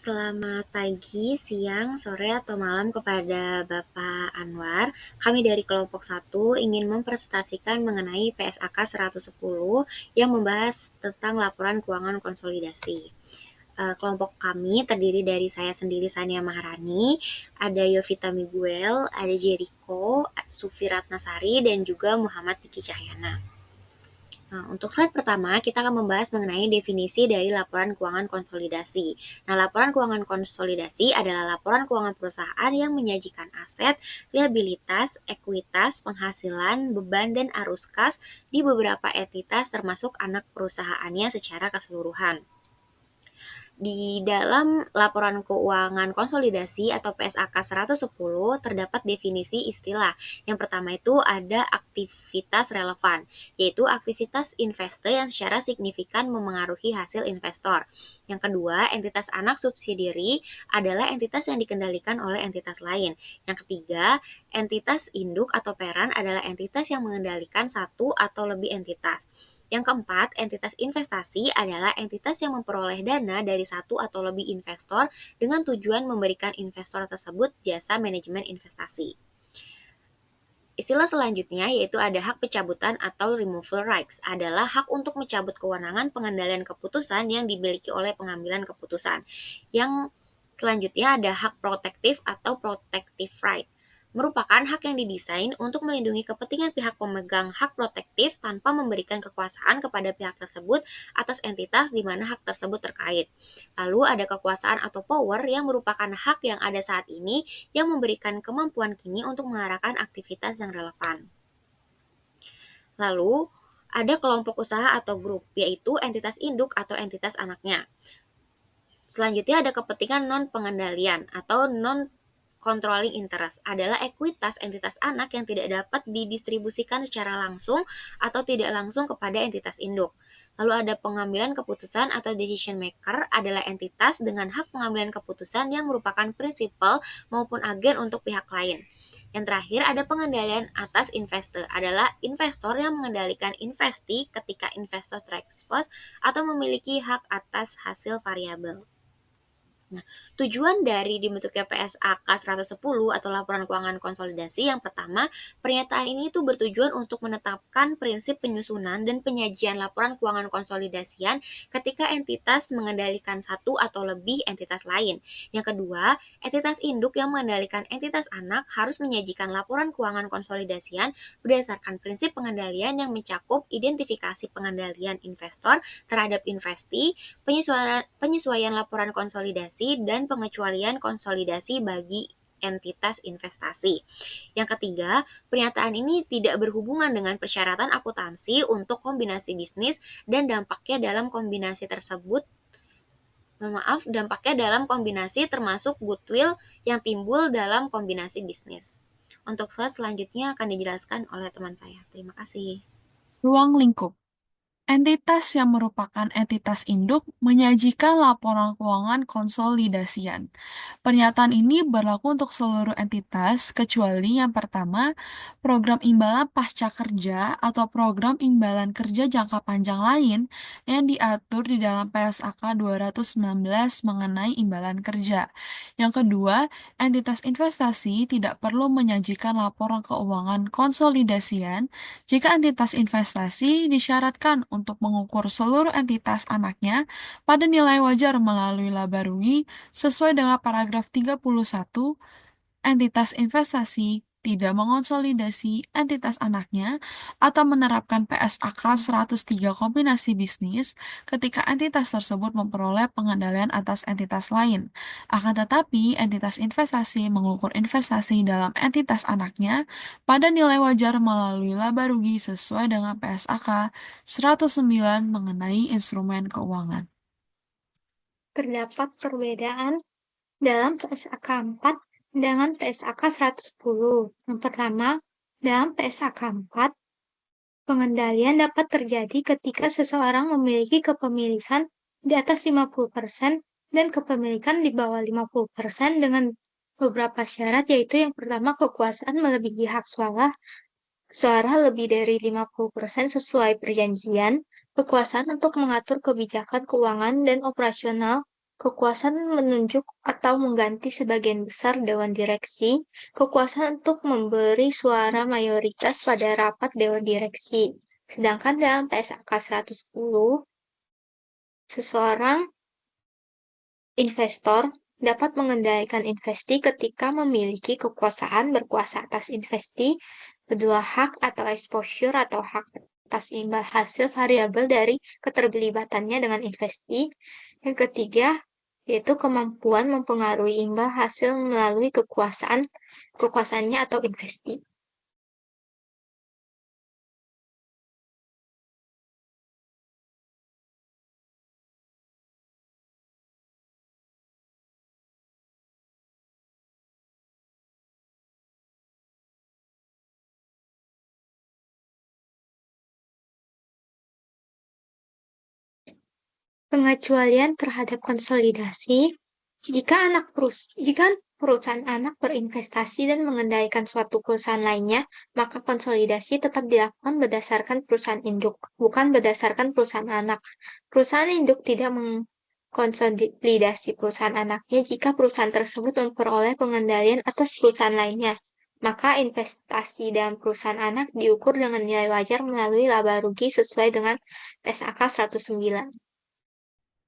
Selamat pagi, siang, sore, atau malam kepada Bapak Anwar. Kami dari kelompok 1 ingin mempresentasikan mengenai PSAK 110 yang membahas tentang laporan keuangan konsolidasi. Kelompok kami terdiri dari saya sendiri, Sania Maharani, ada Yovita Miguel, ada Jericho, Sufi Ratnasari, dan juga Muhammad Diki Cahyana. Nah, untuk slide pertama, kita akan membahas mengenai definisi dari laporan keuangan konsolidasi. Nah, laporan keuangan konsolidasi adalah laporan keuangan perusahaan yang menyajikan aset, liabilitas, ekuitas, penghasilan, beban, dan arus kas di beberapa entitas termasuk anak perusahaannya secara keseluruhan. Di dalam laporan keuangan konsolidasi atau PSAK 110 terdapat definisi istilah. Yang pertama itu ada aktivitas relevan, yaitu aktivitas investor yang secara signifikan memengaruhi hasil investor. Yang kedua, entitas anak subsidiary adalah entitas yang dikendalikan oleh entitas lain. Yang ketiga, entitas induk atau parent adalah entitas yang mengendalikan satu atau lebih entitas. Yang keempat, entitas investasi adalah entitas yang memperoleh dana dari satu atau lebih investor dengan tujuan memberikan investor tersebut jasa manajemen investasi. Istilah selanjutnya yaitu ada hak pencabutan atau removal rights, adalah hak untuk mencabut kewenangan pengendalian keputusan yang dimiliki oleh pengambilan keputusan. Yang selanjutnya ada hak protektif atau protective right, merupakan hak yang didesain untuk melindungi kepentingan pihak pemegang hak protektif tanpa memberikan kekuasaan kepada pihak tersebut atas entitas di mana hak tersebut terkait. Lalu ada kekuasaan atau power yang merupakan hak yang ada saat ini yang memberikan kemampuan kini untuk mengarahkan aktivitas yang relevan. Lalu ada kelompok usaha atau grup, yaitu entitas induk atau entitas anaknya. Selanjutnya ada kepentingan non-pengendalian atau non-controlling interest, adalah ekuitas entitas anak yang tidak dapat didistribusikan secara langsung atau tidak langsung kepada entitas induk. Lalu ada pengambilan keputusan atau decision maker, adalah entitas dengan hak pengambilan keputusan yang merupakan prinsipal maupun agen untuk pihak lain. Yang terakhir ada pengendalian atas investor, adalah investor yang mengendalikan investi ketika investor terekspos atau memiliki hak atas hasil variabel. Nah, tujuan dari dibentuknya PSAK 110 atau laporan keuangan konsolidasi yang pertama, pernyataan ini itu bertujuan untuk menetapkan prinsip penyusunan dan penyajian laporan keuangan konsolidasian ketika entitas mengendalikan satu atau lebih entitas lain. Yang kedua, entitas induk yang mengendalikan entitas anak harus menyajikan laporan keuangan konsolidasian berdasarkan prinsip pengendalian yang mencakup identifikasi pengendalian investor terhadap investi, penyesuaian laporan konsolidasi, dan pengecualian konsolidasi bagi entitas investasi. Yang ketiga, pernyataan ini tidak berhubungan dengan persyaratan akuntansi untuk kombinasi bisnis dan dampaknya dalam kombinasi tersebut dampaknya dalam kombinasi termasuk goodwill yang timbul dalam kombinasi bisnis. Untuk slide selanjutnya akan dijelaskan oleh teman saya. Terima kasih. Ruang lingkup. Entitas yang merupakan entitas induk menyajikan laporan keuangan konsolidasian. Pernyataan ini berlaku untuk seluruh entitas, kecuali yang pertama, program imbalan pasca kerja atau program imbalan kerja jangka panjang lain yang diatur di dalam PSAK 219 mengenai imbalan kerja. Yang kedua, entitas investasi tidak perlu menyajikan laporan keuangan konsolidasian jika entitas investasi disyaratkan untuk mengukur seluruh entitas anaknya pada nilai wajar melalui laba rugi sesuai dengan paragraf 31, entitas investasi tidak mengonsolidasi entitas anaknya atau menerapkan PSAK 103 kombinasi bisnis ketika entitas tersebut memperoleh pengendalian atas entitas lain. Akan tetapi, entitas investasi mengukur investasi dalam entitas anaknya pada nilai wajar melalui laba rugi sesuai dengan PSAK 109 mengenai instrumen keuangan. Terdapat perbedaan dalam PSAK 4 dengan PSAK 110. Yang pertama, dalam PSAK 4, pengendalian dapat terjadi ketika seseorang memiliki kepemilikan di atas 50% dan kepemilikan di bawah 50% dengan beberapa syarat, yaitu yang pertama, kekuasaan melebihi hak suara lebih dari 50% sesuai perjanjian, kekuasaan untuk mengatur kebijakan keuangan dan operasional, kekuasaan menunjuk atau mengganti sebagian besar Dewan Direksi, kekuasaan untuk memberi suara mayoritas pada rapat Dewan Direksi. Sedangkan dalam PSAK 110, seseorang investor dapat mengendalikan investi ketika memiliki kekuasaan berkuasa atas investi, kedua hak atau exposure atau hak atas imbal hasil variabel dari keterlibatannya dengan investi. Yang ketiga, yaitu kemampuan mempengaruhi imbal hasil melalui kekuasaannya atau investi. Pengecualian terhadap konsolidasi, jika perusahaan anak berinvestasi dan mengendalikan suatu perusahaan lainnya, maka konsolidasi tetap dilakukan berdasarkan perusahaan induk, bukan berdasarkan perusahaan anak. Perusahaan induk tidak mengkonsolidasi perusahaan anaknya jika perusahaan tersebut memperoleh pengendalian atas perusahaan lainnya. Maka investasi dalam perusahaan anak diukur dengan nilai wajar melalui laba rugi sesuai dengan PSAK 109.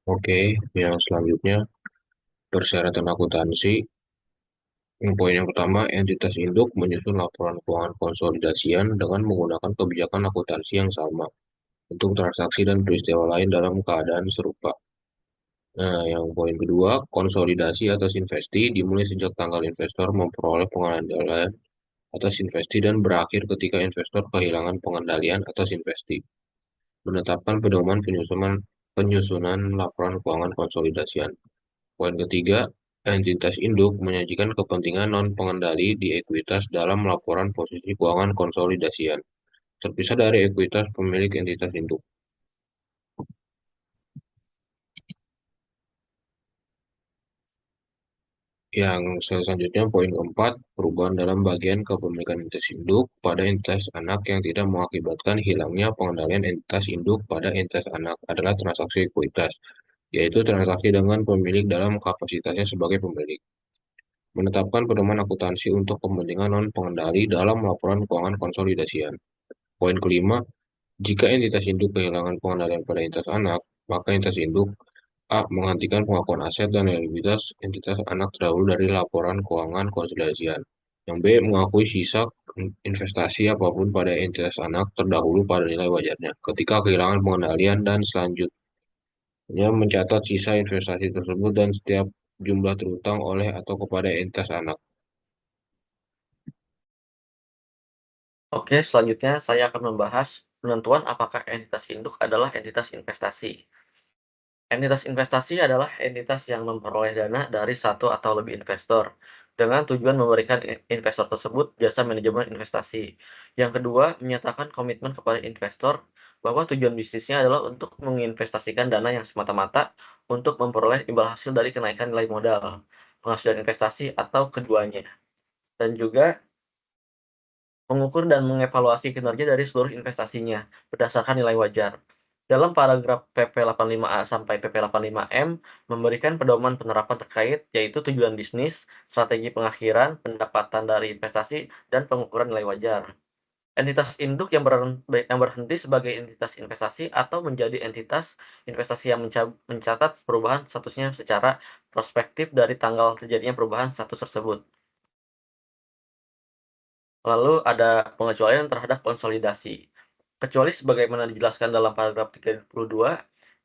Oke, yang selanjutnya persyaratan akuntansi. Poin yang pertama, entitas induk menyusun laporan keuangan konsolidasian dengan menggunakan kebijakan akuntansi yang sama untuk transaksi dan peristiwa lain dalam keadaan serupa. Nah, yang poin kedua, konsolidasi atas investi dimulai sejak tanggal investor memperoleh pengendalian atas investi dan berakhir ketika investor kehilangan pengendalian atas investi. Menetapkan pedoman penyusunan laporan keuangan konsolidasian. Poin ketiga, entitas induk menyajikan kepentingan non-pengendali di ekuitas dalam laporan posisi keuangan konsolidasian, terpisah dari ekuitas pemilik entitas induk. Yang selanjutnya, poin keempat, perubahan dalam bagian kepemilikan entitas induk pada entitas anak yang tidak mengakibatkan hilangnya pengendalian entitas induk pada entitas anak adalah transaksi ekuitas, yaitu transaksi dengan pemilik dalam kapasitasnya sebagai pemilik. Menetapkan pedoman akuntansi untuk kepentingan non-pengendali dalam laporan keuangan konsolidasian. Poin kelima, jika entitas induk kehilangan pengendalian pada entitas anak, maka entitas induk A. Menghentikan pengakuan aset dan liabilitas entitas anak terdahulu dari laporan keuangan konsolidasian. Yang B. Mengakui sisa investasi apapun pada entitas anak terdahulu pada nilai wajarnya ketika kehilangan pengendalian dan selanjutnya mencatat sisa investasi tersebut dan setiap jumlah terutang oleh atau kepada entitas anak. Oke, selanjutnya saya akan membahas penentuan apakah entitas induk adalah entitas investasi. Entitas investasi adalah entitas yang memperoleh dana dari satu atau lebih investor dengan tujuan memberikan investor tersebut jasa manajemen investasi. Yang kedua, menyatakan komitmen kepada investor bahwa tujuan bisnisnya adalah untuk menginvestasikan dana yang semata-mata untuk memperoleh imbal hasil dari kenaikan nilai modal, penghasilan investasi, atau keduanya. Dan juga mengukur dan mengevaluasi kinerja dari seluruh investasinya berdasarkan nilai wajar. Dalam paragraf PP 85A sampai PP 85M memberikan pedoman penerapan terkait, yaitu tujuan bisnis, strategi pengakhiran, pendapatan dari investasi, dan pengukuran nilai wajar. Entitas induk yang berhenti sebagai entitas investasi atau menjadi entitas investasi yang mencatat perubahan statusnya secara prospektif dari tanggal terjadinya perubahan status tersebut. Lalu ada pengecualian terhadap konsolidasi. Kecuali sebagaimana dijelaskan dalam paragraf 32,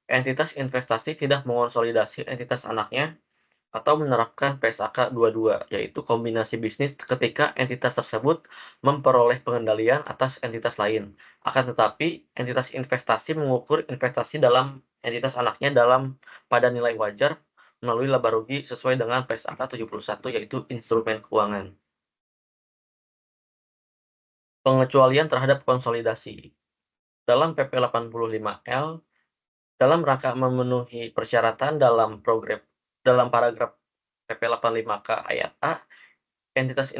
entitas investasi tidak mengonsolidasi entitas anaknya atau menerapkan PSAK 22, yaitu kombinasi bisnis ketika entitas tersebut memperoleh pengendalian atas entitas lain. Akan tetapi, entitas investasi mengukur investasi dalam entitas anaknya pada nilai wajar melalui laba rugi sesuai dengan PSAK 71, yaitu instrumen keuangan. Pengecualian terhadap konsolidasi. Dalam PP 85L, dalam rangka memenuhi persyaratan dalam paragraf PP 85K ayat A, entitas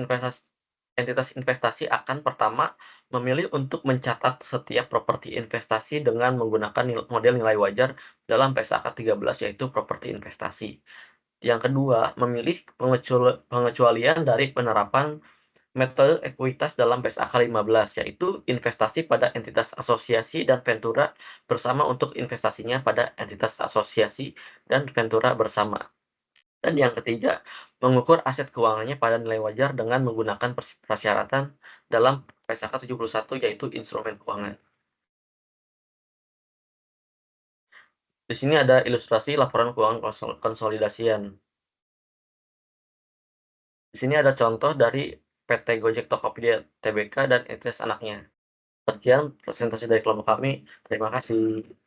entitas investasi akan pertama memilih untuk mencatat setiap properti investasi dengan menggunakan model nilai wajar dalam PSAK 13, yaitu properti investasi. Yang kedua, memilih pengecualian dari penerapan metode ekuitas dalam PSAK 15, yaitu investasi pada entitas asosiasi dan ventura bersama untuk investasinya pada entitas asosiasi dan ventura bersama. Dan yang ketiga, mengukur aset keuangannya pada nilai wajar dengan menggunakan persyaratan dalam PSAK 71, yaitu instrumen keuangan. Di sini ada ilustrasi laporan keuangan konsolidasian. Di sini ada contoh dari PT Gojek Tokopedia Tbk dan entitas anaknya. Sekian presentasi dari kelompok kami. Terima kasih.